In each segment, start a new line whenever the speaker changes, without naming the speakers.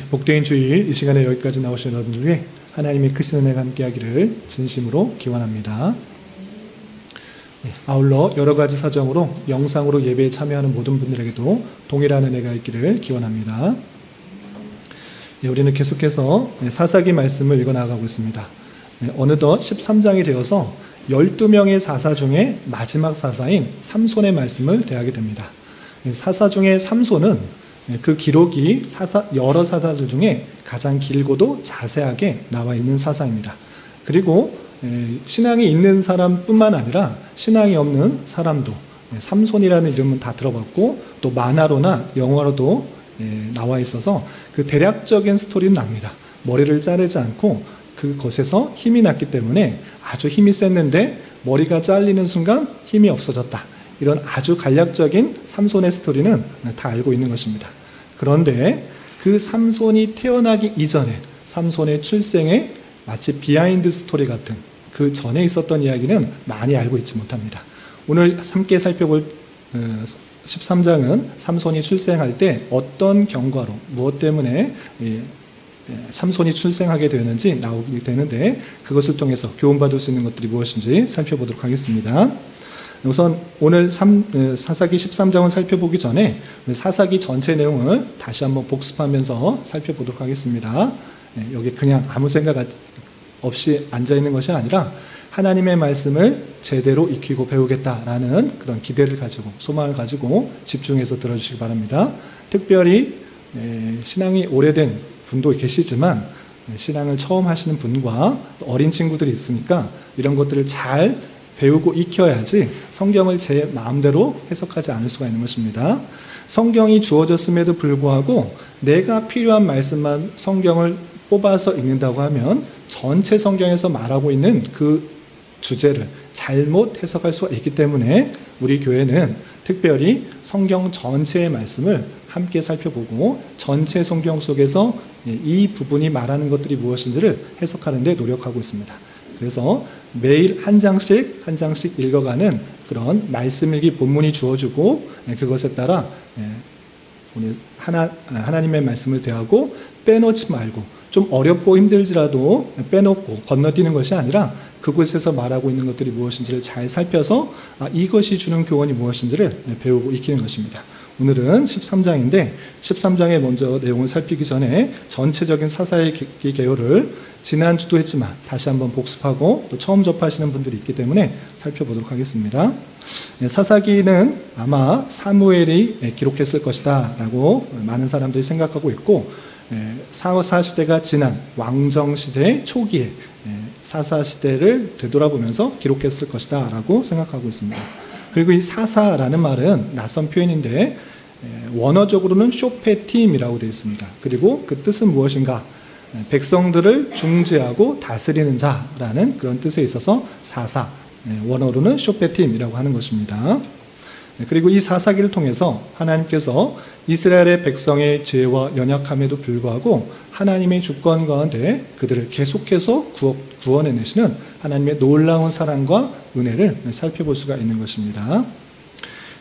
복된 주일 이 시간에 여기까지 나오신 여러분들 위해 하나님의 크신 은혜가 함께하기를 진심으로 기원합니다. 아울러 여러 가지 사정으로 영상으로 예배에 참여하는 모든 분들에게도 동일한 은혜가 있기를 기원합니다. 우리는 계속해서 사사기 말씀을 읽어 나가고 있습니다. 어느덧 13장이 되어서 12명의 사사 중에 마지막 사사인 삼손의 말씀을 대하게 됩니다. 사사 중에 삼손은 그 기록이 여러 사사들 중에 가장 길고도 자세하게 나와 있는 사사입니다. 그리고 신앙이 있는 사람뿐만 아니라 신앙이 없는 사람도 삼손이라는 이름은 다 들어봤고 또 만화로나 영화로도 나와 있어서 그 대략적인 스토리는 납니다. 머리를 자르지 않고 그것에서 힘이 났기 때문에 아주 힘이 셌는데 머리가 잘리는 순간 힘이 없어졌다. 이런 아주 간략적인 삼손의 스토리는 다 알고 있는 것입니다. 그런데 그 삼손이 태어나기 이전에 삼손의 출생에 마치 비하인드 스토리 같은 그 전에 있었던 이야기는 많이 알고 있지 못합니다. 오늘 함께 살펴볼 13장은 삼손이 출생할 때 어떤 경과로 무엇 때문에 삼손이 출생하게 되었는지 나오게 되는데 그것을 통해서 교훈받을 수 있는 것들이 무엇인지 살펴보도록 하겠습니다. 우선 오늘 사사기 13장을 살펴보기 전에 사사기 전체 내용을 다시 한번 복습하면서 살펴보도록 하겠습니다. 여기 그냥 아무 생각 없이 앉아있는 것이 아니라 하나님의 말씀을 제대로 익히고 배우겠다라는 그런 기대를 가지고 소망을 가지고 집중해서 들어주시기 바랍니다. 특별히 신앙이 오래된 분도 계시지만 신앙을 처음 하시는 분과 어린 친구들이 있으니까 이런 것들을 잘 배우고 익혀야지 성경을 제 마음대로 해석하지 않을 수가 있는 것입니다. 성경이 주어졌음에도 불구하고 내가 필요한 말씀만 성경을 뽑아서 읽는다고 하면 전체 성경에서 말하고 있는 그 주제를 잘못 해석할 수가 있기 때문에 우리 교회는 특별히 성경 전체의 말씀을 함께 살펴보고 전체 성경 속에서 이 부분이 말하는 것들이 무엇인지를 해석하는 데 노력하고 있습니다. 그래서 매일 한 장씩 읽어가는 그런 말씀 읽기 본문이 주어지고 그것에 따라 하나님의 말씀을 대하고 빼놓지 말고 좀 어렵고 힘들지라도 빼놓고 건너뛰는 것이 아니라 그곳에서 말하고 있는 것들이 무엇인지를 잘 살펴서 이것이 주는 교훈이 무엇인지를 배우고 익히는 것입니다. 오늘은 13장인데 13장에 먼저 내용을 살피기 전에 전체적인 사사의 개요를 지난주도 했지만 다시 한번 복습하고 또 처음 접하시는 분들이 있기 때문에 살펴보도록 하겠습니다. 사사기는 아마 사무엘이 기록했을 것이다 라고 많은 사람들이 생각하고 있고 사사시대가 지난 왕정시대 초기에 사사시대를 되돌아보면서 기록했을 것이다 라고 생각하고 있습니다. 그리고 이 사사라는 말은 낯선 표현인데 원어적으로는 쇼페팀이라고 되어 있습니다. 그리고 그 뜻은 무엇인가? 백성들을 중재하고 다스리는 자라는 그런 뜻에 있어서 사사, 원어로는 쇼페팀이라고 하는 것입니다. 그리고 이 사사기를 통해서 하나님께서 이스라엘의 백성의 죄와 연약함에도 불구하고 하나님의 주권 가운데 그들을 계속해서 구원해내시는 하나님의 놀라운 사랑과 은혜를 살펴볼 수가 있는 것입니다.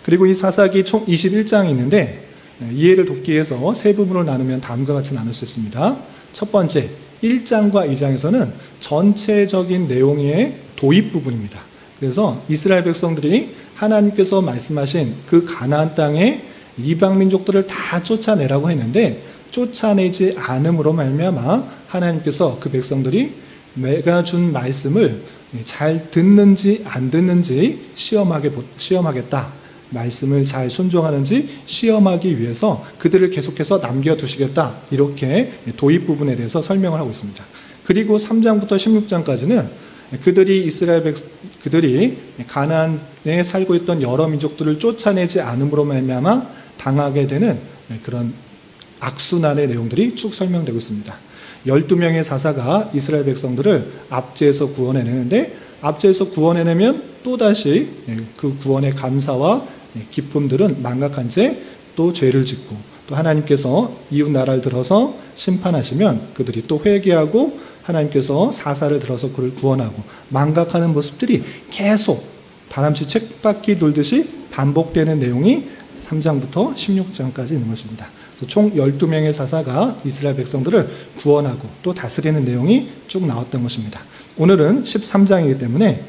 그리고 이 사사기 총 21장이 있는데 이해를 돕기 위해서 세 부분으로 나누면 다음과 같이 나눌 수 있습니다. 첫 번째, 1장과 2장에서는 전체적인 내용의 도입 부분입니다. 그래서 이스라엘 백성들이 하나님께서 말씀하신 그 가나안 땅에 이방 민족들을 다 쫓아내라고 했는데 쫓아내지 않음으로 말미암아 하나님께서 그 백성들이 내가 준 말씀을 잘 듣는지 안 듣는지 시험하겠다. 말씀을 잘 순종하는지 시험하기 위해서 그들을 계속해서 남겨두시겠다. 이렇게 도입 부분에 대해서 설명을 하고 있습니다. 그리고 3장부터 16장까지는 그들이 가나안에 살고 있던 여러 민족들을 쫓아내지 않음으로 말미암아 당하게 되는 그런 악순환의 내용들이 쭉 설명되고 있습니다. 12명의 사사가 이스라엘 백성들을 압제해서 구원해내는데 압제해서 구원해내면 또다시 그 구원의 감사와 기쁨들은 망각한 채 또 죄를 짓고 또 하나님께서 이웃 나라를 들어서 심판하시면 그들이 또 회개하고 하나님께서 사사를 들어서 그를 구원하고 망각하는 모습들이 계속 다람쥐 쳇바퀴 돌듯이 반복되는 내용이 3장부터 16장까지 있는 것입니다. 그래서 총 12명의 사사가 이스라엘 백성들을 구원하고 또 다스리는 내용이 쭉 나왔던 것입니다. 오늘은 13장이기 때문에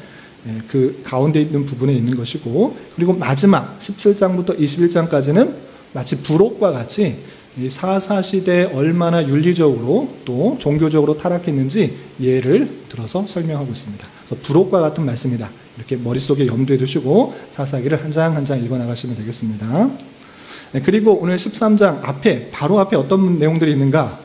그 가운데 있는 부분에 있는 것이고, 그리고 마지막 17장부터 21장까지는 마치 부록과 같이 이 사사시대에 얼마나 윤리적으로 또 종교적으로 타락했는지 예를 들어서 설명하고 있습니다. 그래서 부록과 같은 말씀이다, 이렇게 머릿속에 염두에 두시고 사사기를 한 장 한 장 읽어나가시면 되겠습니다. 그리고 오늘 13장 앞에, 바로 앞에 어떤 내용들이 있는가?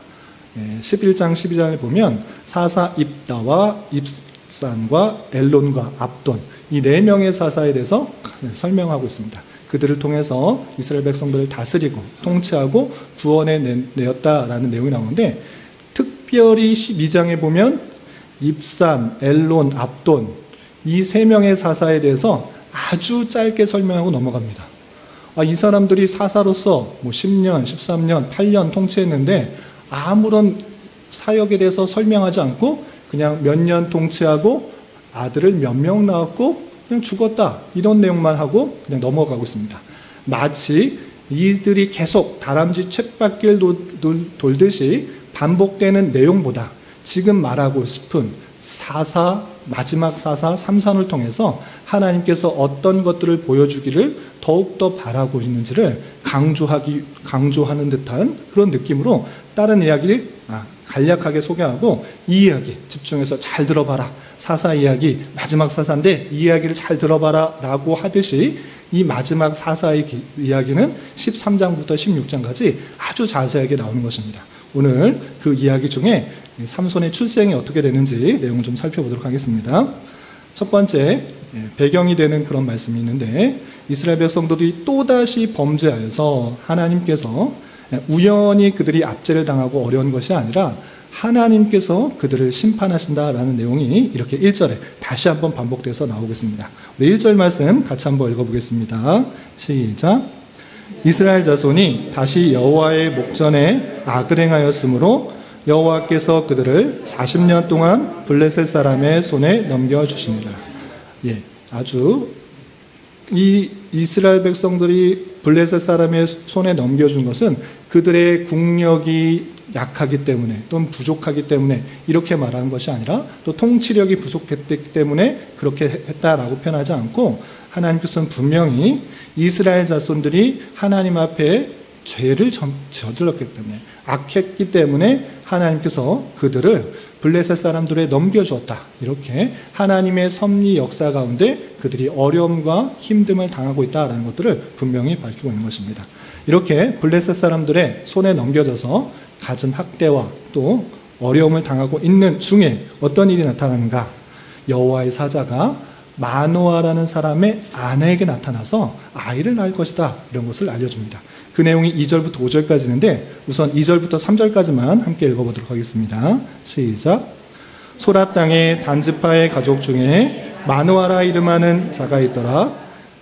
11장 12장을 보면 사사 입다와 입산과 엘론과 압돈, 이 4명의 사사에 대해서 설명하고 있습니다. 그들을 통해서 이스라엘 백성들을 다스리고 통치하고 구원해 내었다라는 내용이 나오는데, 특별히 12장에 보면 입산, 엘론, 압돈, 이 3명의 사사에 대해서 아주 짧게 설명하고 넘어갑니다. 이 사람들이 사사로서 10년, 13년, 8년 통치했는데 아무런 사역에 대해서 설명하지 않고 그냥 몇 년 통치하고 아들을 몇 명 낳았고 그냥 죽었다, 이런 내용만 하고 그냥 넘어가고 있습니다. 마치 이들이 계속 다람쥐 쳇바퀴를 돌듯이 반복되는 내용보다 지금 말하고 싶은 마지막 사사 3산을 통해서 하나님께서 어떤 것들을 보여주기를 더욱더 바라고 있는지를 강조하는 듯한 그런 느낌으로 다른 이야기를 간략하게 소개하고, 이 이야기 집중해서 잘 들어봐라, 사사 이야기 마지막 사사인데 이 이야기를 잘 들어봐라 라고 하듯이 이 마지막 사사의 이야기는 13장부터 16장까지 아주 자세하게 나오는 것입니다. 오늘 그 이야기 중에 삼손의 출생이 어떻게 되는지 내용을 좀 살펴보도록 하겠습니다. 첫 번째, 배경이 되는 그런 말씀이 있는데, 이스라엘 백성들이 또다시 범죄하여서 하나님께서 우연히 그들이 압제를 당하고 어려운 것이 아니라 하나님께서 그들을 심판하신다라는 내용이 이렇게 1절에 다시 한번 반복돼서 나오겠습니다. 우리 1절 말씀 같이 한번 읽어보겠습니다. 시작. 이스라엘 자손이 다시 여호와의 목전에 악을 행하였으므로 여호와께서 그들을 40년 동안 블레셋 사람의 손에 넘겨주시니라. 아주 이 이스라엘 백성들이 블레셋 사람의 손에 넘겨준 것은 그들의 국력이 약하기 때문에 또는 부족하기 때문에 이렇게 말하는 것이 아니라, 또 통치력이 부족했기 때문에 그렇게 했다라고 표현하지 않고, 하나님께서는 분명히 이스라엘 자손들이 하나님 앞에 죄를 저질렀기 때문에, 악했기 때문에 하나님께서 그들을 블레셋 사람들에 넘겨주었다, 이렇게 하나님의 섭리 역사 가운데 그들이 어려움과 힘듦을 당하고 있다는 것들을 분명히 밝히고 있는 것입니다. 이렇게 블레셋 사람들의 손에 넘겨져서 갖은 학대와 또 어려움을 당하고 있는 중에 어떤 일이 나타나는가? 여호와의 사자가 마노아라는 사람의 아내에게 나타나서 아이를 낳을 것이다, 이런 것을 알려줍니다. 그 내용이 2절부터 5절까지 있는데 우선 2절부터 3절까지만 함께 읽어보도록 하겠습니다. 시작. 소라 땅의 단지파의 가족 중에 마노아라 이름하는 자가 있더라.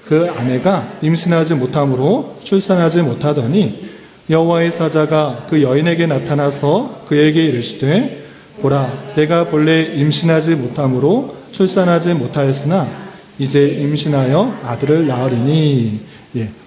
그 아내가 임신하지 못함으로 출산하지 못하더니 여호와의 사자가 그 여인에게 나타나서 그에게 이르시되, 보라, 내가 본래 임신하지 못함으로 출산하지 못하였으나 이제 임신하여 아들을 낳으리니.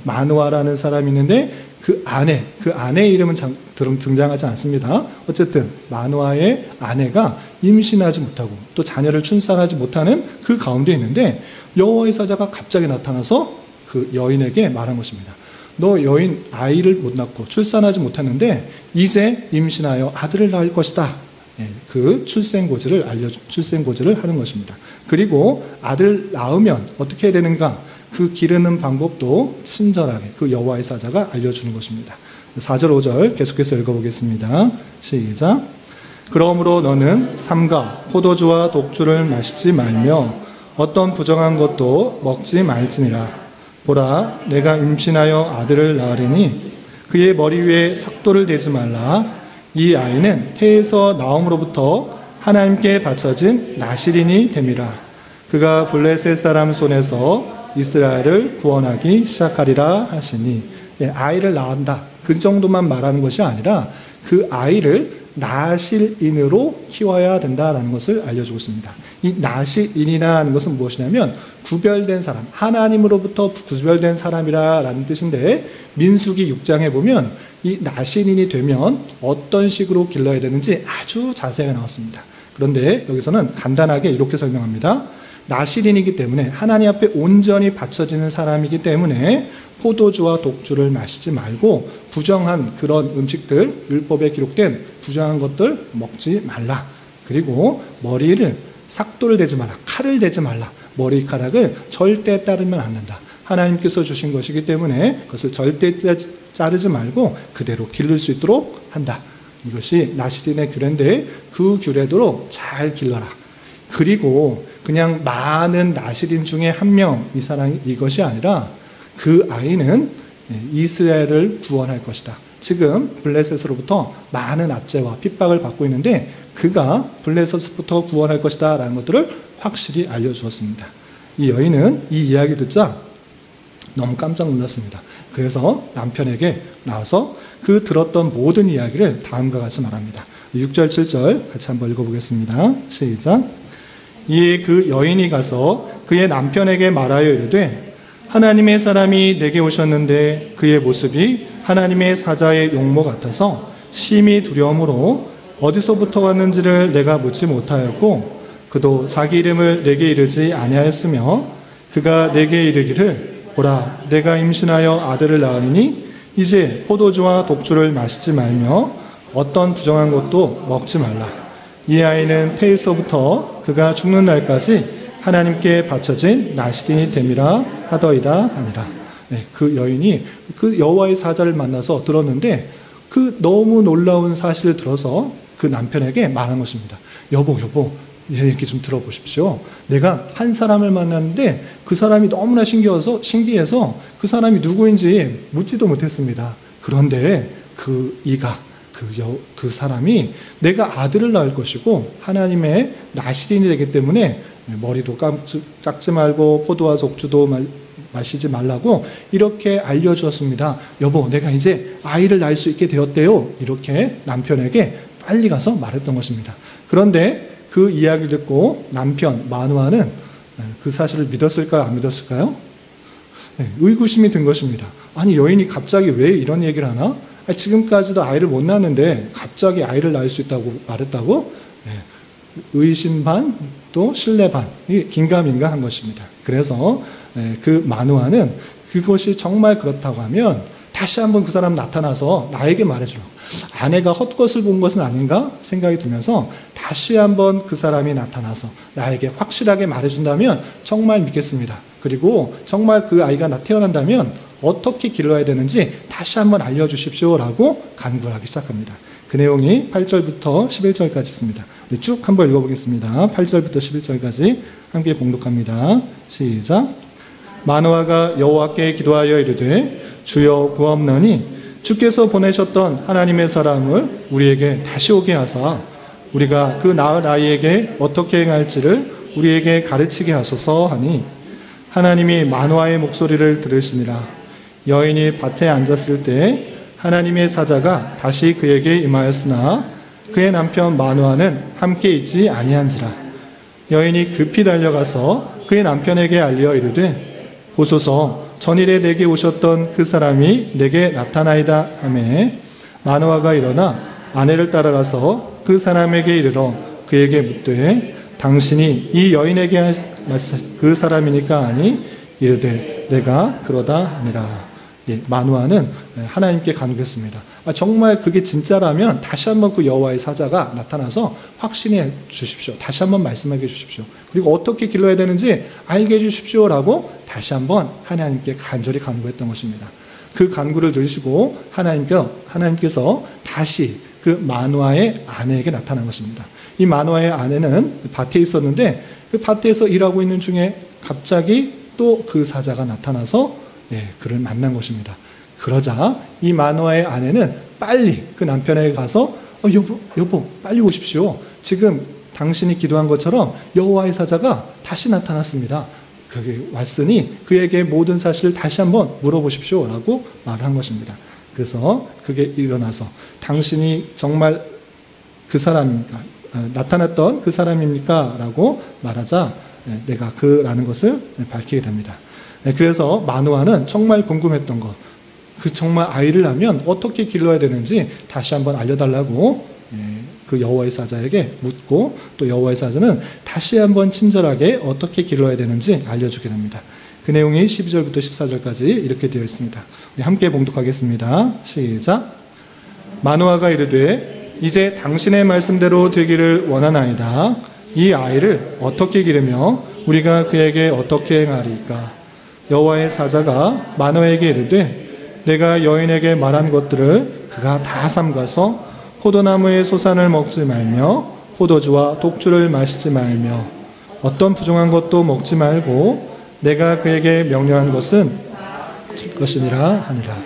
마노아라는 사람이 있는데 그 아내의 이름은 등장하지 않습니다. 어쨌든 마노아의 아내가 임신하지 못하고 또 자녀를 출산하지 못하는 그 가운데 있는데, 여호와의 사자가 갑자기 나타나서 그 여인에게 말한 것입니다. 너 여인 아이를 못 낳고 출산하지 못했는데 이제 임신하여 아들을 낳을 것이다. 그 출생고지를 하는 것입니다. 그리고 아들 낳으면 어떻게 해야 되는가? 그 기르는 방법도 친절하게 그 여호와의 사자가 알려주는 것입니다. 4절 5절 계속해서 읽어보겠습니다. 시작. 그러므로 너는 삼가 포도주와 독주를 마시지 말며 어떤 부정한 것도 먹지 말지니라. 보라, 내가 임신하여 아들을 낳으리니 그의 머리 위에 삭도를 대지 말라. 이 아이는 태에서 나옴으로부터 하나님께 바쳐진 나실인이 됨이라. 그가 블레셋 사람 손에서 이스라엘을 구원하기 시작하리라 하시니. 아이를 낳는다, 그 정도만 말하는 것이 아니라 그 아이를 나실인으로 키워야 된다라는 것을 알려주고 있습니다. 이 나실인이라는 것은 무엇이냐면 구별된 사람, 하나님으로부터 구별된 사람이라는 뜻인데 민수기 6장에 보면 이 나실인이 되면 어떤 식으로 길러야 되는지 아주 자세하게 나왔습니다. 그런데 여기서는 간단하게 이렇게 설명합니다. 나실인이기 때문에 하나님 앞에 온전히 바쳐지는 사람이기 때문에 포도주와 독주를 마시지 말고 부정한 그런 음식들, 율법에 기록된 부정한 것들 먹지 말라. 그리고 머리를 삭도를 대지 마라. 칼을 대지 말라. 머리카락을 절대 따르면 안 된다. 하나님께서 주신 것이기 때문에 그것을 절대 자르지 말고 그대로 기를 수 있도록 한다. 이것이 나실인의 규례인데 그 규례대로 잘 길러라. 그리고 그냥 많은 나실인 중에 한 명 이 사람이 이것이 아니라 그 아이는 이스라엘을 구원할 것이다. 지금 블레셋으로부터 많은 압제와 핍박을 받고 있는데 그가 블레셋부터 구원할 것이다 라는 것들을 확실히 알려주었습니다. 이 여인은 이 이야기 듣자 너무 깜짝 놀랐습니다. 그래서 남편에게 나와서 그 들었던 모든 이야기를 다음과 같이 말합니다. 6절 7절 같이 한번 읽어보겠습니다. 시작. 이에 그 여인이 가서 그의 남편에게 말하여 이르되 하나님의 사람이 내게 오셨는데 그의 모습이 하나님의 사자의 용모 같아서 심히 두려움으로 어디서부터 왔는지를 내가 묻지 못하였고 그도 자기 이름을 내게 이르지 아니하였으며 그가 내게 이르기를 보라 내가 임신하여 아들을 낳으니 이제 포도주와 독주를 마시지 말며 어떤 부정한 것도 먹지 말라. 이 아이는 태에서부터 그가 죽는 날까지 하나님께 바쳐진 나실인이 됨이라 하더이다 하니라. 네, 그 여인이 그 여호와의 사자를 만나서 들었는데 그 너무 놀라운 사실을 들어서 그 남편에게 말한 것입니다. 여보 얘 얘기 좀 들어보십시오. 내가 한 사람을 만났는데 그 사람이 너무나 신기해서 그 사람이 누구인지 묻지도 못했습니다. 그런데 그 사람이 내가 아들을 낳을 것이고 하나님의 나실인이 되기 때문에 머리도 깎지 말고 포도와 독주도 마시지 말라고 이렇게 알려주었습니다. 여보, 내가 이제 아이를 낳을 수 있게 되었대요. 이렇게 남편에게 빨리 가서 말했던 것입니다. 그런데 그 이야기를 듣고 남편 마누아는 그 사실을 믿었을까요? 안 믿었을까요? 의구심이 든 것입니다. 아니 여인이 갑자기 왜 이런 얘기를 하나? 지금까지도 아이를 못 낳았는데 갑자기 아이를 낳을 수 있다고 말했다고? 의심 반 또 신뢰 반 긴가민가한 것입니다. 그래서 그 마누아는 그것이 정말 그렇다고 하면 다시 한번 그 사람 나타나서 나에게 말해주라고, 아내가 헛것을 본 것은 아닌가 생각이 들면서 다시 한번 그 사람이 나타나서 나에게 확실하게 말해준다면 정말 믿겠습니다. 그리고 정말 그 아이가 태어난다면 어떻게 길러야 되는지 다시 한번 알려주십시오라고 간구를 하기 시작합니다. 그 내용이 8절부터 11절까지 있습니다. 우리 쭉 한번 읽어보겠습니다. 8절부터 11절까지 함께 봉독합니다. 시작. 마누아가 여호와께 기도하여 이르되 주여 구하옵나니 주께서 보내셨던 하나님의 사람을 우리에게 다시 오게 하사 우리가 그 낳은 아이에게 어떻게 행할지를 우리에게 가르치게 하소서 하니 하나님이 마누아의 목소리를 들으시니라. 여인이 밭에 앉았을 때 하나님의 사자가 다시 그에게 임하였으나 그의 남편 마누아는 함께 있지 아니한지라. 여인이 급히 달려가서 그의 남편에게 알려 이르되 보소서 전일에 내게 오셨던 그 사람이 내게 나타나이다 하매 마누아가 일어나 아내를 따라가서 그 사람에게 이르러 그에게 묻되 당신이 이 여인에게 그 사람이니까 하니 이르되 내가 그러다 하니라. 마누아는 하나님께 간구했습니다. 정말 그게 진짜라면 다시 한번 그 여호와의 사자가 나타나서 확신해 주십시오. 다시 한번 말씀하게 해주십시오. 그리고 어떻게 길러야 되는지 알게 해주십시오라고 다시 한번 하나님께 간절히 간구했던 것입니다. 그 간구를 들으시고 하나님께서 다시 그 마누아의 아내에게 나타난 것입니다. 이 마누아의 아내는 밭에 있었는데 그 밭에서 일하고 있는 중에 갑자기 또 그 사자가 나타나서 그를 만난 것입니다. 그러자 이 마누아의 아내는 빨리 그 남편에게 가서 여보 빨리 오십시오. 지금 당신이 기도한 것처럼 여호와의 사자가 다시 나타났습니다. 그게 왔으니 그에게 모든 사실을 다시 한번 물어보십시오 라고 말을 한 것입니다. 그래서 그게 일어나서 당신이 정말 그 사람입니까? 나타났던 그 사람입니까? 라고 말하자 내가 그라는 것을 밝히게 됩니다. 그래서 마노아는 정말 궁금했던 것, 그 정말 아이를 낳으면 어떻게 길러야 되는지 다시 한번 알려달라고 그 여호와의 사자에게 묻고, 또 여호와의 사자는 다시 한번 친절하게 어떻게 길러야 되는지 알려주게 됩니다. 그 내용이 12절부터 14절까지 이렇게 되어 있습니다. 우리 함께 봉독하겠습니다. 시작. 마노아가 이르되 이제 당신의 말씀대로 되기를 원하나이다. 이 아이를 어떻게 기르며 우리가 그에게 어떻게 행하리까? 여호와의 사자가 마노아에게 이르되 내가 여인에게 말한 것들을 그가 다 삼가서 포도나무의 소산을 먹지 말며 포도주와 독주를 마시지 말며 어떤 부정한 것도 먹지 말고 내가 그에게 명령한 것은 것이니라 하니라.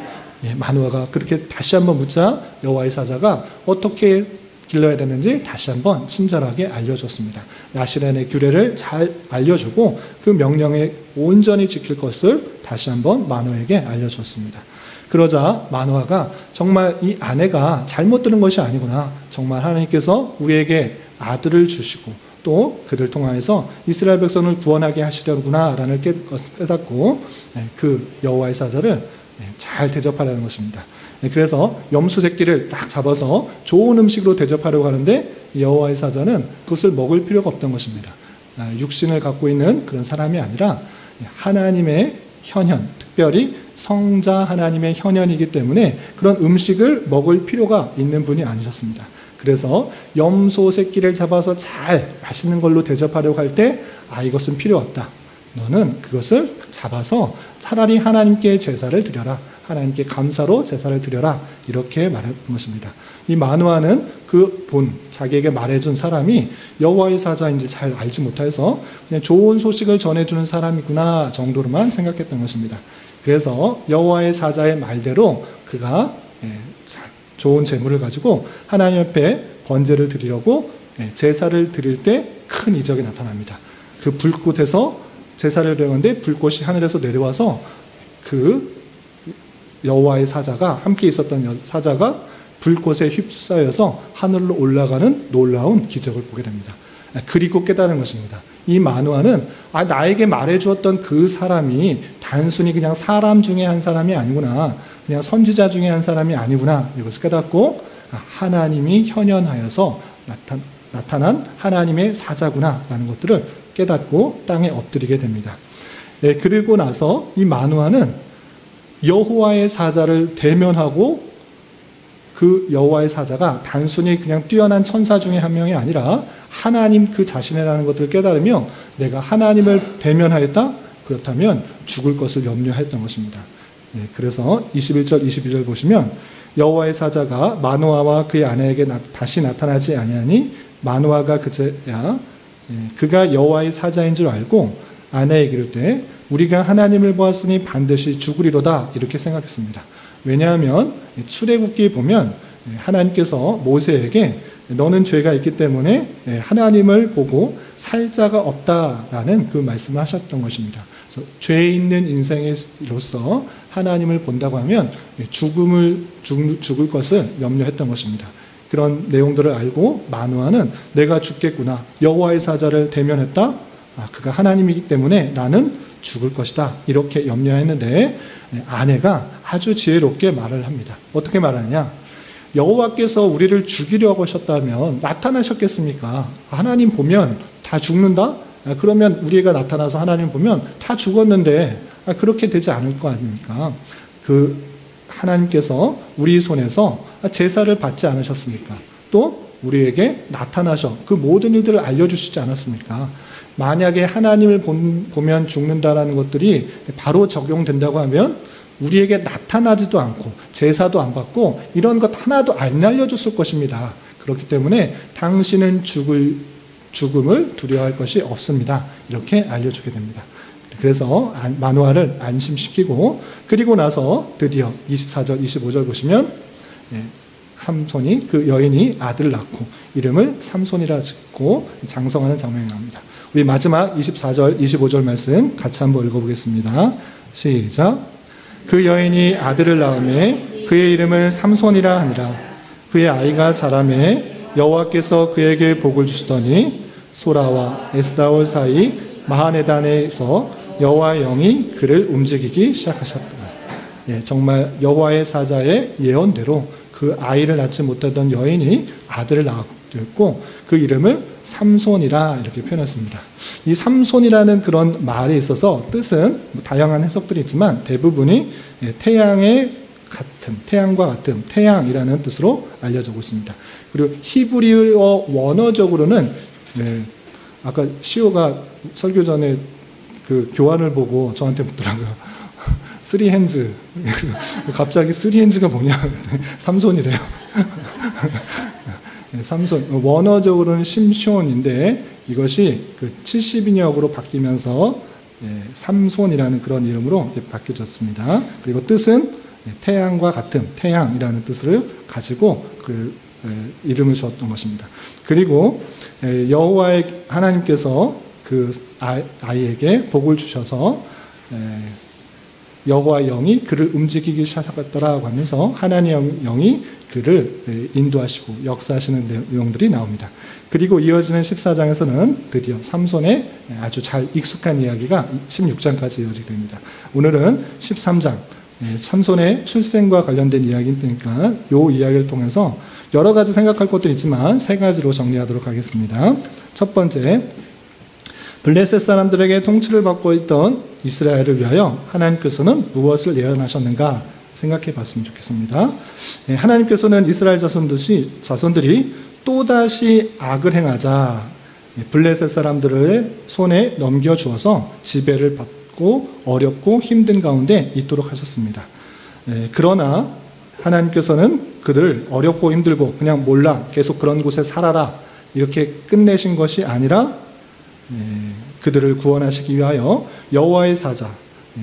마노아가 그렇게 다시 한번 묻자 여호와의 사자가 어떻게 길러야 되는지 다시 한번 친절하게 알려줬습니다. 나시란의 규례를 잘 알려주고 그 명령에 온전히 지킬 것을 다시 한번 마노아에게 알려줬습니다. 그러자 마노아가 정말 이 아내가 잘못 들은 것이 아니구나, 정말 하나님께서 우리에게 아들을 주시고 또 그들 통하여서 이스라엘 백성을 구원하게 하시려구나 라는 깨닫고 그 여호와의 사자를 잘 대접하려는 것입니다. 그래서 염소 새끼를 딱 잡아서 좋은 음식으로 대접하려고 하는데 여호와의 사자는 그것을 먹을 필요가 없던 것입니다. 육신을 갖고 있는 그런 사람이 아니라 하나님의 현현, 특별히 성자 하나님의 현현이기 때문에 그런 음식을 먹을 필요가 있는 분이 아니셨습니다. 그래서 염소 새끼를 잡아서 잘 맛있는 걸로 대접하려고 할 때 이것은 필요 없다. 너는 그것을 잡아서 차라리 하나님께 제사를 드려라. 하나님께 감사로 제사를 드려라. 이렇게 말했던 것입니다. 이 마노아는 그 자기에게 말해준 사람이 여호와의 사자인지 잘 알지 못해서 그냥 좋은 소식을 전해주는 사람이구나 정도로만 생각했던 것입니다. 그래서 여호와의 사자의 말대로 그가 좋은 재물을 가지고 하나님 앞에 번제를 드리려고 제사를 드릴 때 큰 이적이 나타납니다. 그 불꽃에서 제사를 드렸는데 불꽃이 하늘에서 내려와서 그 여호와의 사자가 함께 있었던 사자가 불꽃에 휩싸여서 하늘로 올라가는 놀라운 기적을 보게 됩니다. 그리고 깨달은 것입니다. 이 마노아는 나에게 말해주었던 그 사람이 단순히 그냥 사람 중에 한 사람이 아니구나, 그냥 선지자 중에 한 사람이 아니구나, 이것을 깨닫고 하나님이 현현하여서 나타난 하나님의 사자구나 라는 것들을 깨닫고 땅에 엎드리게 됩니다. 그리고 나서 이 마노아는 여호와의 사자를 대면하고 그 여호와의 사자가 단순히 그냥 뛰어난 천사 중에 한 명이 아니라 하나님 그 자신이라는 것들을 깨달으며 내가 하나님을 대면하였다? 그렇다면 죽을 것을 염려했던 것입니다. 그래서 21절, 22절 보시면 여호와의 사자가 마노아와 그의 아내에게 다시 나타나지 아니하니 마노아가 그제야 그가 여호와의 사자인 줄 알고 아내에게 이르되 우리가 하나님을 보았으니 반드시 죽으리로다 이렇게 생각했습니다. 왜냐하면 출애굽기에 보면 하나님께서 모세에게 너는 죄가 있기 때문에 하나님을 보고 살 자가 없다라는 그 말씀을 하셨던 것입니다. 그래서 죄 있는 인생으로서 하나님을 본다고 하면 죽을 것을 염려했던 것입니다. 그런 내용들을 알고 마노아는 내가 죽겠구나, 여호와의 사자를 대면했다, 그가 하나님이기 때문에 나는 죽을 것이다 이렇게 염려했는데 아내가 아주 지혜롭게 말을 합니다. 어떻게 말하느냐? 여호와께서 우리를 죽이려고 하셨다면 나타나셨겠습니까? 하나님 보면 다 죽는다? 그러면 우리가 나타나서 하나님 보면 다 죽었는데 그렇게 되지 않을 거 아닙니까? 그 하나님께서 우리 손에서 제사를 받지 않으셨습니까? 또 우리에게 나타나셔 그 모든 일들을 알려주시지 않았습니까? 만약에 하나님을 보면 죽는다라는 것들이 바로 적용된다고 하면 우리에게 나타나지도 않고 제사도 안 받고 이런 것 하나도 안 알려줬을 것입니다. 그렇기 때문에 당신은 죽음을 두려워할 것이 없습니다. 이렇게 알려주게 됩니다. 그래서 마노아를 안심시키고 그리고 나서 드디어 24절, 25절 보시면 삼손이 그 여인이 아들을 낳고 이름을 삼손이라 짓고 장성하는 장면이 나옵니다. 우리 마지막 24절, 25절 말씀 같이 한번 읽어보겠습니다. 시작. 그 여인이 아들을 낳음에 그의 이름을 삼손이라 하니라. 그의 아이가 자라매 여호와께서 그에게 복을 주시더니 소라와 에스다올 사이 마하네단에서 여호와의 영이 그를 움직이기 시작하셨다. 정말 여호와의 사자의 예언대로 그 아이를 낳지 못하던 여인이 아들을 낳았고 그 이름을 삼손이라 이렇게 표현했습니다. 이 삼손이라는 그런 말에 있어서 뜻은 다양한 해석들이 있지만 대부분이 태양과 같은 태양이라는 뜻으로 알려지고 있습니다. 그리고 히브리어 원어적으로는 아까 시오가 설교 전에 그 교환을 보고 저한테 묻더라고요. 쓰리 핸즈. 갑자기 쓰리 핸즈가 뭐냐? 삼손이래요. 삼손. 원어적으로는 심숀인데 이것이 그 70인역으로 바뀌면서 삼손이라는 그런 이름으로 바뀌어졌습니다. 그리고 뜻은 태양과 같은 태양이라는 뜻을 가지고 그 이름을 주었던 것입니다. 그리고 여호와의 하나님께서 그 아이에게 복을 주셔서 여호와의 영이 그를 움직이기 시작했더라고 하면서 하나님의 영이 그를 인도하시고 역사하시는 내용들이 나옵니다. 그리고 이어지는 14장에서는 드디어 삼손의 아주 잘 익숙한 이야기가 16장까지 이어지게 됩니다. 오늘은 13장 삼손의 출생과 관련된 이야기니까 이 이야기를 통해서 여러 가지 생각할 것들이 있지만 세 가지로 정리하도록 하겠습니다. 첫 번째, 블레셋 사람들에게 통치를 받고 있던 이스라엘을 위하여 하나님께서는 무엇을 예언하셨는가 생각해 봤으면 좋겠습니다. 하나님께서는 이스라엘 자손들이 또다시 악을 행하자 블레셋 사람들의 손에 넘겨주어서 지배를 받고 어렵고 힘든 가운데 있도록 하셨습니다. 그러나 하나님께서는 그들 어렵고 힘들고 그냥 몰라 계속 그런 곳에 살아라 이렇게 끝내신 것이 아니라 그들을 구원하시기 위하여 여호와의 사자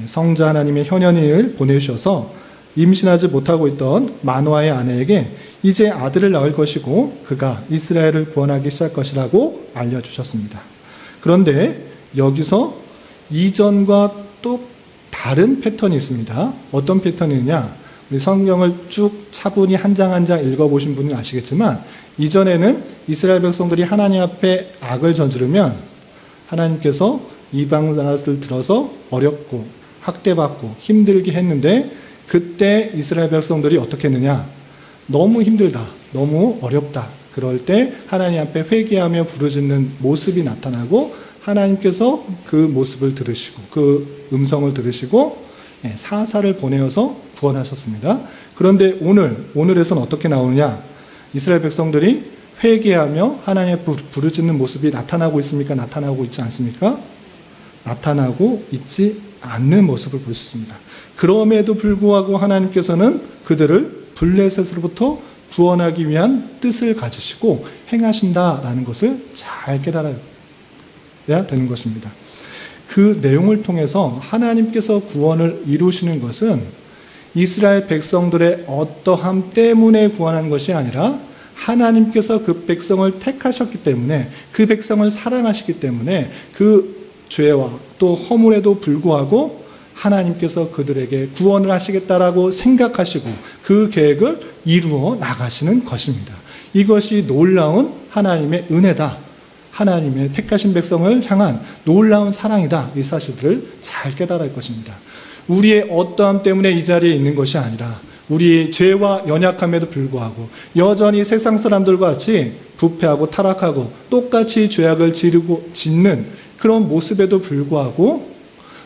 성자 하나님의 현현인을 보내주셔서 임신하지 못하고 있던 마노아의 아내에게 이제 아들을 낳을 것이고 그가 이스라엘을 구원하기 시작할 것이라고 알려주셨습니다. 그런데 여기서 이전과 또 다른 패턴이 있습니다. 어떤 패턴이냐? 우리 성경을 쭉 차분히 한 장 한 장 읽어보신 분은 아시겠지만 이전에는 이스라엘 백성들이 하나님 앞에 악을 저지르면 하나님께서 이방 나라를 들어서 어렵고 학대받고 힘들게 했는데 그때 이스라엘 백성들이 어떻게 했느냐? 너무 힘들다, 너무 어렵다. 그럴 때 하나님 앞에 회개하며 부르짖는 모습이 나타나고 하나님께서 그 모습을 들으시고 그 음성을 들으시고 사사를 보내어서 구원하셨습니다. 그런데 오늘에서는 어떻게 나오느냐? 이스라엘 백성들이 회개하며 하나님의 부르짖는 모습이 나타나고 있습니까? 나타나고 있지 않습니까? 나타나고 있지 않는 모습을 볼 수 있습니다. 그럼에도 불구하고 하나님께서는 그들을 블레셋으로부터 구원하기 위한 뜻을 가지시고 행하신다라는 것을 잘 깨달아야 되는 것입니다. 그 내용을 통해서 하나님께서 구원을 이루시는 것은 이스라엘 백성들의 어떠함 때문에 구원한 것이 아니라 하나님께서 그 백성을 택하셨기 때문에 그 백성을 사랑하시기 때문에 그 죄와 또 허물에도 불구하고 하나님께서 그들에게 구원을 하시겠다라고 생각하시고 그 계획을 이루어 나가시는 것입니다. 이것이 놀라운 하나님의 은혜다. 하나님의 택하신 백성을 향한 놀라운 사랑이다. 이 사실들을 잘 깨달아야 할 것입니다. 우리의 어떠함 때문에 이 자리에 있는 것이 아니라 우리의 죄와 연약함에도 불구하고 여전히 세상 사람들과 같이 부패하고 타락하고 똑같이 죄악을 짓는 그런 모습에도 불구하고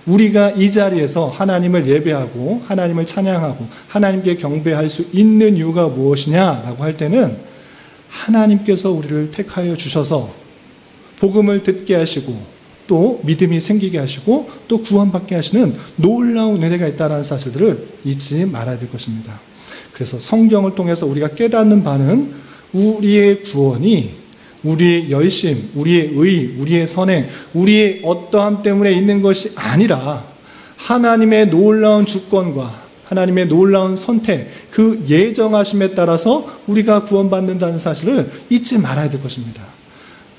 우리가 이 자리에서 하나님을 예배하고 하나님을 찬양하고 하나님께 경배할 수 있는 이유가 무엇이냐라고 할 때는 하나님께서 우리를 택하여 주셔서 복음을 듣게 하시고 또 믿음이 생기게 하시고 또 구원받게 하시는 놀라운 은혜가 있다는 사실들을 잊지 말아야 될 것입니다. 그래서 성경을 통해서 우리가 깨닫는 바는 우리의 구원이 우리의 열심, 우리의 의, 우리의 선행, 우리의 어떠함 때문에 있는 것이 아니라 하나님의 놀라운 주권과 하나님의 놀라운 선택, 그 예정하심에 따라서 우리가 구원받는다는 사실을 잊지 말아야 될 것입니다.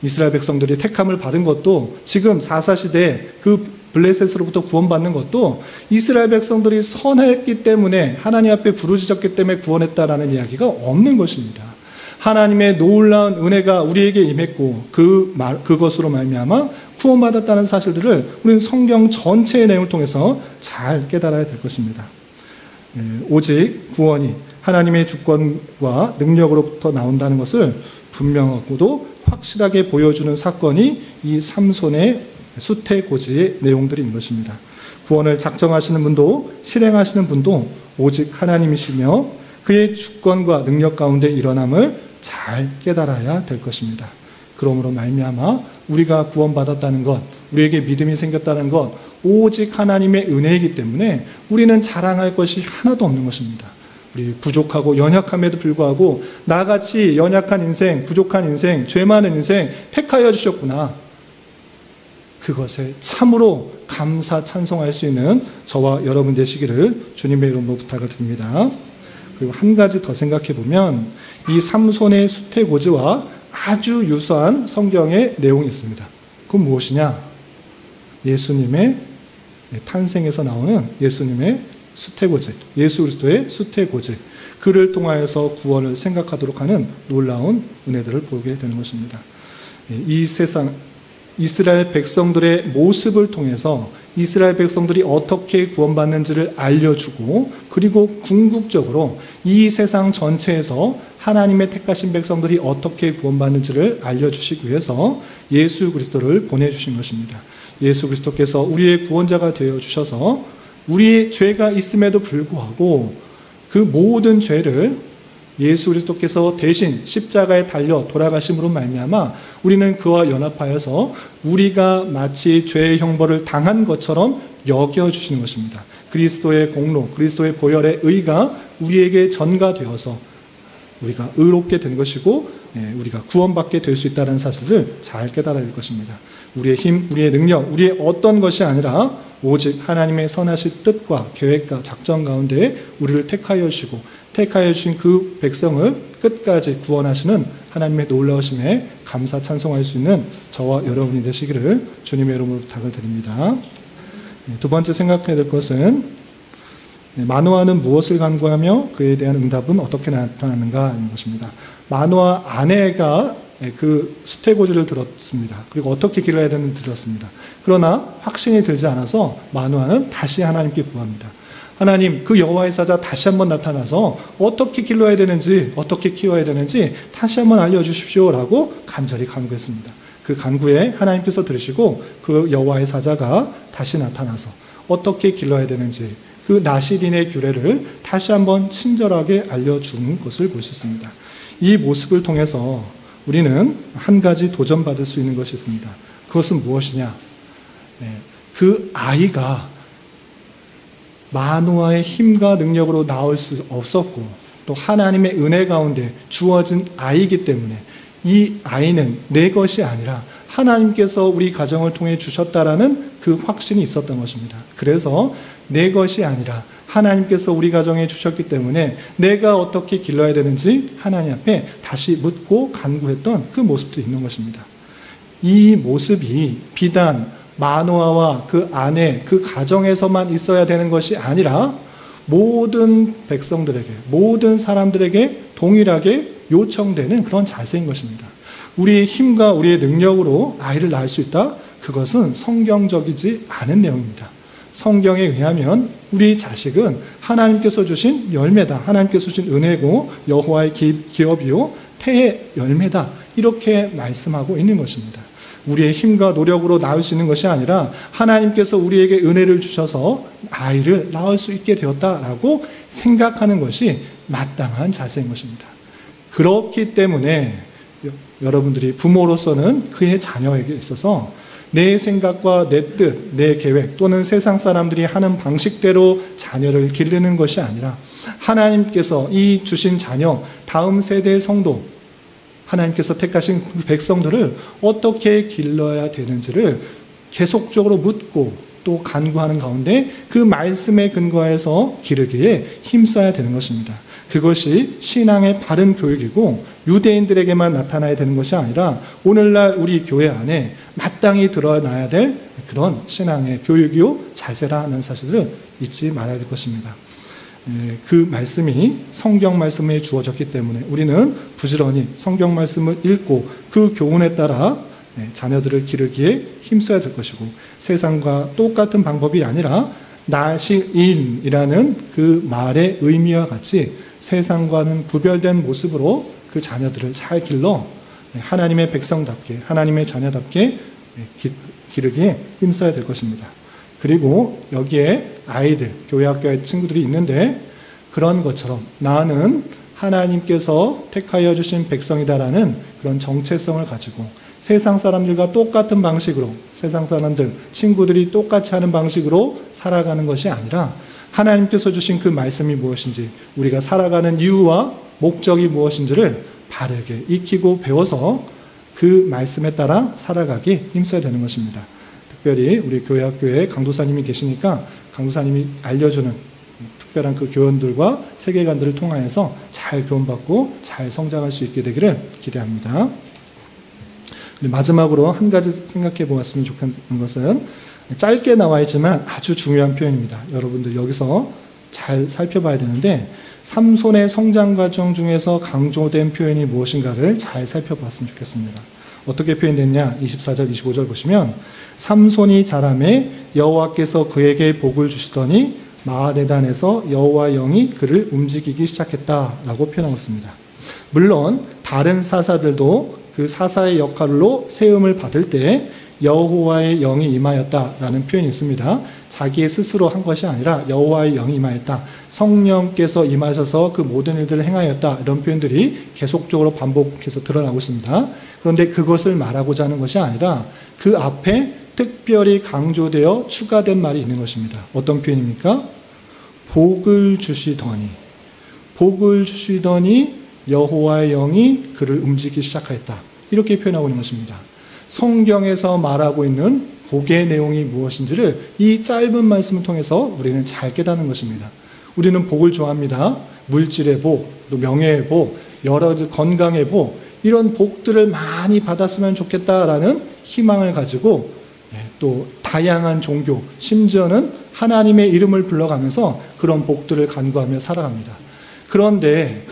이스라엘 백성들이 택함을 받은 것도 지금 사사시대에 그 블레셋으로부터 구원받는 것도 이스라엘 백성들이 선했기 때문에 하나님 앞에 부르짖었기 때문에 구원했다라는 이야기가 없는 것입니다. 하나님의 놀라운 은혜가 우리에게 임했고 그것으로 말미암아 구원받았다는 사실들을 우리는 성경 전체의 내용을 통해서 잘 깨달아야 될 것입니다. 오직 구원이 하나님의 주권과 능력으로부터 나온다는 것을 분명하고도 확실하게 보여주는 사건이 이 삼손의 수태고지의 내용들인 것입니다. 구원을 작정하시는 분도 실행하시는 분도 오직 하나님이시며 그의 주권과 능력 가운데 일어남을 잘 깨달아야 될 것입니다. 그러므로 말미암아 우리가 구원받았다는 것, 우리에게 믿음이 생겼다는 것 오직 하나님의 은혜이기 때문에 우리는 자랑할 것이 하나도 없는 것입니다. 우리 부족하고 연약함에도 불구하고 나같이 연약한 인생, 부족한 인생, 죄 많은 인생 택하여 주셨구나. 그것에 참으로 감사 찬송할 수 있는 저와 여러분 되시기를 주님의 이름으로 부탁을 드립니다. 그리고 한 가지 더 생각해 보면 이 삼손의 수태고지와 아주 유사한 성경의 내용이 있습니다. 그건 무엇이냐? 예수님의 탄생에서 나오는 예수님의 수태고지, 예수 그리스도의 수태고지, 그를 통하여서 구원을 생각하도록 하는 놀라운 은혜들을 보게 되는 것입니다. 이 세상 이스라엘 백성들의 모습을 통해서 이스라엘 백성들이 어떻게 구원받는지를 알려주고 그리고 궁극적으로 이 세상 전체에서 하나님의 택하신 백성들이 어떻게 구원받는지를 알려주시기 위해서 예수 그리스도를 보내주신 것입니다. 예수 그리스도께서 우리의 구원자가 되어주셔서 우리의 죄가 있음에도 불구하고 그 모든 죄를 예수 그리스도께서 대신 십자가에 달려 돌아가심으로 말미암아 우리는 그와 연합하여서 우리가 마치 죄의 형벌을 당한 것처럼 여겨주시는 것입니다. 그리스도의 공로, 그리스도의 보혈의 의가 우리에게 전가되어서 우리가 의롭게 된 것이고 우리가 구원받게 될 수 있다는 사실을 잘 깨달아야 할 것입니다. 우리의 힘, 우리의 능력, 우리의 어떤 것이 아니라 오직 하나님의 선하신 뜻과 계획과 작전 가운데 우리를 택하여 주시고 택하여 주신 그 백성을 끝까지 구원하시는 하나님의 놀라우심에 감사 찬송할 수 있는 저와 여러분이 되시기를 주님의 이름으로 부탁을 드립니다. 두 번째 생각해야 될 것은 마노아는 무엇을 간구하며 그에 대한 응답은 어떻게 나타나는가인 것입니다. 마노아 아내가 그 수태고지를 들었습니다. 그리고 어떻게 길러야 되는지 들었습니다. 그러나 확신이 들지 않아서 마노아는 다시 하나님께 구합니다. 하나님, 그 여호와의 사자 다시 한번 나타나서 어떻게 길러야 되는지, 어떻게 키워야 되는지 다시 한번 알려주십시오라고 간절히 간구했습니다. 그 간구에 하나님께서 들으시고 그 여호와의 사자가 다시 나타나서 어떻게 길러야 되는지 그 나시린의 규례를 다시 한번 친절하게 알려준 것을 볼 수 있습니다. 이 모습을 통해서 우리는 한 가지 도전받을 수 있는 것이 있습니다. 그것은 무엇이냐? 그 아이가 마노아의 힘과 능력으로 나올 수 없었고 또 하나님의 은혜 가운데 주어진 아이이기 때문에 이 아이는 내 것이 아니라 하나님께서 우리 가정을 통해 주셨다라는 그 확신이 있었던 것입니다. 그래서 내 것이 아니라 하나님께서 우리 가정에 주셨기 때문에 내가 어떻게 길러야 되는지 하나님 앞에 다시 묻고 간구했던 그 모습도 있는 것입니다. 이 모습이 비단 마노아와 그 아내, 그 가정에서만 있어야 되는 것이 아니라 모든 백성들에게, 모든 사람들에게 동일하게 요청되는 그런 자세인 것입니다. 우리의 힘과 우리의 능력으로 아이를 낳을 수 있다? 그것은 성경적이지 않은 내용입니다. 성경에 의하면 우리 자식은 하나님께서 주신 열매다. 하나님께서 주신 은혜고 여호와의 기업이요 태의 열매다. 이렇게 말씀하고 있는 것입니다. 우리의 힘과 노력으로 낳을 수 있는 것이 아니라 하나님께서 우리에게 은혜를 주셔서 아이를 낳을 수 있게 되었다라고 생각하는 것이 마땅한 자세인 것입니다. 그렇기 때문에 여러분들이 부모로서는 그의 자녀에게 있어서 내 생각과 내 뜻, 내 계획 또는 세상 사람들이 하는 방식대로 자녀를 기르는 것이 아니라 하나님께서 이 주신 자녀, 다음 세대의 성도, 하나님께서 택하신 그 백성들을 어떻게 길러야 되는지를 계속적으로 묻고 또 간구하는 가운데 그 말씀에 근거해서 기르기에 힘써야 되는 것입니다. 그것이 신앙의 바른 교육이고 유대인들에게만 나타나야 되는 것이 아니라 오늘날 우리 교회 안에 마땅히 드러나야 될 그런 신앙의 교육이요 자세라는 사실을 잊지 말아야 될 것입니다. 그 말씀이 성경 말씀에 주어졌기 때문에 우리는 부지런히 성경 말씀을 읽고 그 교훈에 따라 자녀들을 기르기에 힘써야 될 것이고, 세상과 똑같은 방법이 아니라 나시인이라는 그 말의 의미와 같이 세상과는 구별된 모습으로 그 자녀들을 잘 길러 하나님의 백성답게, 하나님의 자녀답게 기르기에 힘써야 될 것입니다. 그리고 여기에 아이들, 교회 학교의 친구들이 있는데, 그런 것처럼 나는 하나님께서 택하여 주신 백성이다라는 그런 정체성을 가지고 세상 사람들과 똑같은 방식으로, 세상 사람들, 친구들이 똑같이 하는 방식으로 살아가는 것이 아니라, 하나님께서 주신 그 말씀이 무엇인지, 우리가 살아가는 이유와 목적이 무엇인지를 바르게 익히고 배워서 그 말씀에 따라 살아가기 힘써야 되는 것입니다. 특별히 우리 교회 학교에 강도사님이 계시니까 강도사님이 알려주는 특별한 그 교원들과 세계관들을 통하여서 잘 교훈받고 잘 성장할 수 있게 되기를 기대합니다. 마지막으로 한 가지 생각해 보았으면 좋겠는 것은, 짧게 나와 있지만 아주 중요한 표현입니다. 여러분들 여기서 잘 살펴봐야 되는데, 삼손의 성장 과정 중에서 강조된 표현이 무엇인가를 잘 살펴봤으면 좋겠습니다. 어떻게 표현됐냐? 24절, 25절 보시면, 삼손이 자라매 여호와께서 그에게 복을 주시더니 마하네단에서 여호와 영이 그를 움직이기 시작했다라고 표현하고 있습니다. 물론 다른 사사들도 그 사사의 역할로 세움을 받을 때 여호와의 영이 임하였다라는 표현이 있습니다. 자기 스스로 한 것이 아니라 여호와의 영이 임하였다, 성령께서 임하셔서 그 모든 일들을 행하였다, 이런 표현들이 계속적으로 반복해서 드러나고 있습니다. 그런데 그것을 말하고자 하는 것이 아니라 그 앞에 특별히 강조되어 추가된 말이 있는 것입니다. 어떤 표현입니까? 복을 주시더니, 복을 주시더니 여호와의 영이 그를 움직이기 시작하였다, 이렇게 표현하고 있는 것입니다. 성경에서 말하고 있는 복의 내용이 무엇인지를 이 짧은 말씀을 통해서 우리는 잘 깨닫는 것입니다. 우리는 복을 좋아합니다. 물질의 복, 또 명예의 복, 여러 건강의 복, 이런 복들을 많이 받았으면 좋겠다라는 희망을 가지고 또 다양한 종교, 심지어는 하나님의 이름을 불러가면서 그런 복들을 간구하며 살아갑니다. 그런데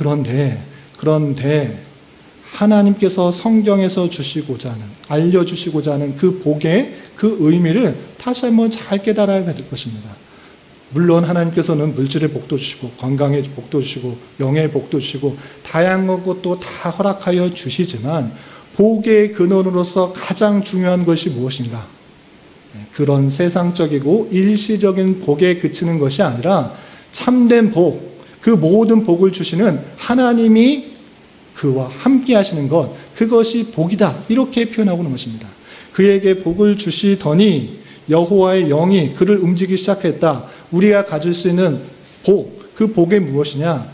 하나님께서 성경에서 주시고자 하는, 알려주시고자 하는 그 복의 그 의미를 다시 한번 잘 깨달아야 될 것입니다. 물론 하나님께서는 물질의 복도 주시고, 건강의 복도 주시고, 명예의 복도 주시고, 다양한 것도 다 허락하여 주시지만, 복의 근원으로서 가장 중요한 것이 무엇인가? 그런 세상적이고 일시적인 복에 그치는 것이 아니라 참된 복, 그 모든 복을 주시는 하나님이 그와 함께 하시는 것, 그것이 복이다, 이렇게 표현하고 있는 것입니다. 그에게 복을 주시더니 여호와의 영이 그를 움직이기 시작했다. 우리가 가질 수 있는 복, 그 복이 무엇이냐?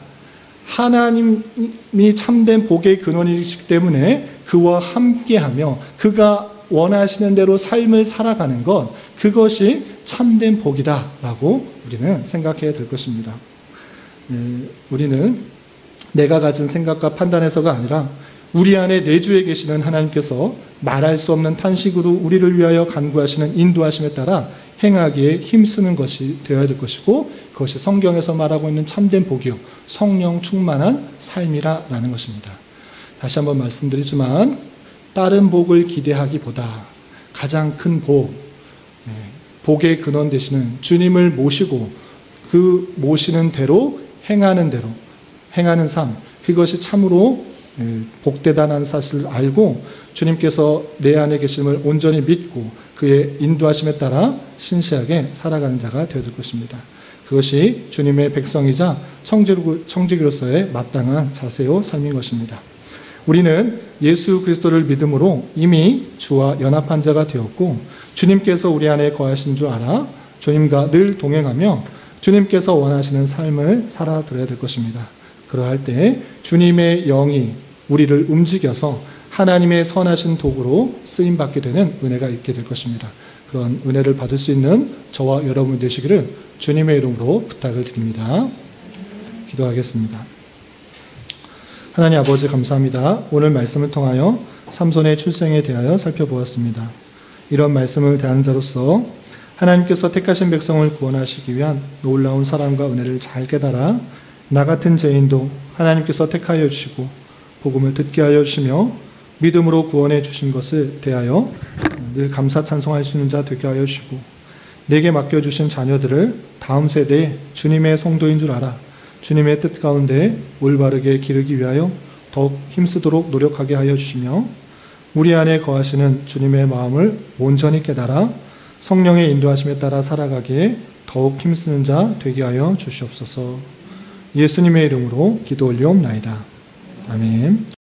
하나님이 참된 복의 근원이시기 때문에 그와 함께하며 그가 원하시는 대로 삶을 살아가는 것, 그것이 참된 복이다라고 우리는 생각해야 될 것입니다. 우리는 내가 가진 생각과 판단에서가 아니라 우리 안에 내주에 계시는 하나님께서 말할 수 없는 탄식으로 우리를 위하여 간구하시는 인도하심에 따라 행하기에 힘쓰는 것이 되어야 될 것이고, 그것이 성경에서 말하고 있는 참된 복이요, 성령 충만한 삶이라는 것입니다. 다시 한번 말씀드리지만, 다른 복을 기대하기보다 가장 큰 복, 복의 근원 되시는 주님을 모시고 그 모시는 대로 행하는 삶, 그것이 참으로 복되다는 사실을 알고 주님께서 내 안에 계심을 온전히 믿고 그의 인도하심에 따라 신실하게 살아가는 자가 되어야 될 것입니다. 그것이 주님의 백성이자 청지기로서의 마땅한 자세요 삶인 것입니다. 우리는 예수 그리스도를 믿음으로 이미 주와 연합한 자가 되었고, 주님께서 우리 안에 거하신 줄 알아 주님과 늘 동행하며 주님께서 원하시는 삶을 살아드려야 될 것입니다. 그러할 때 주님의 영이 우리를 움직여서 하나님의 선하신 도구로 쓰임받게 되는 은혜가 있게 될 것입니다. 그런 은혜를 받을 수 있는 저와 여러분 되시기를 주님의 이름으로 부탁을 드립니다. 기도하겠습니다. 하나님 아버지 감사합니다. 오늘 말씀을 통하여 삼손의 출생에 대하여 살펴보았습니다. 이런 말씀을 대하는 자로서 하나님께서 택하신 백성을 구원하시기 위한 놀라운 사랑과 은혜를 잘 깨달아 나 같은 죄인도 하나님께서 택하여 주시고 복음을 듣게 하여 주시며 믿음으로 구원해 주신 것을 대하여 늘 감사 찬송할 수 있는 자 되게 하여 주시고 내게 맡겨주신 자녀들을 다음 세대에 주님의 성도인 줄 알아 주님의 뜻 가운데 올바르게 기르기 위하여 더욱 힘쓰도록 노력하게 하여 주시며 우리 안에 거하시는 주님의 마음을 온전히 깨달아 성령의 인도하심에 따라 살아가기에 더욱 힘쓰는 자 되게 하여 주시옵소서. 예수님의 이름으로 기도 올리옵나이다. 아멘.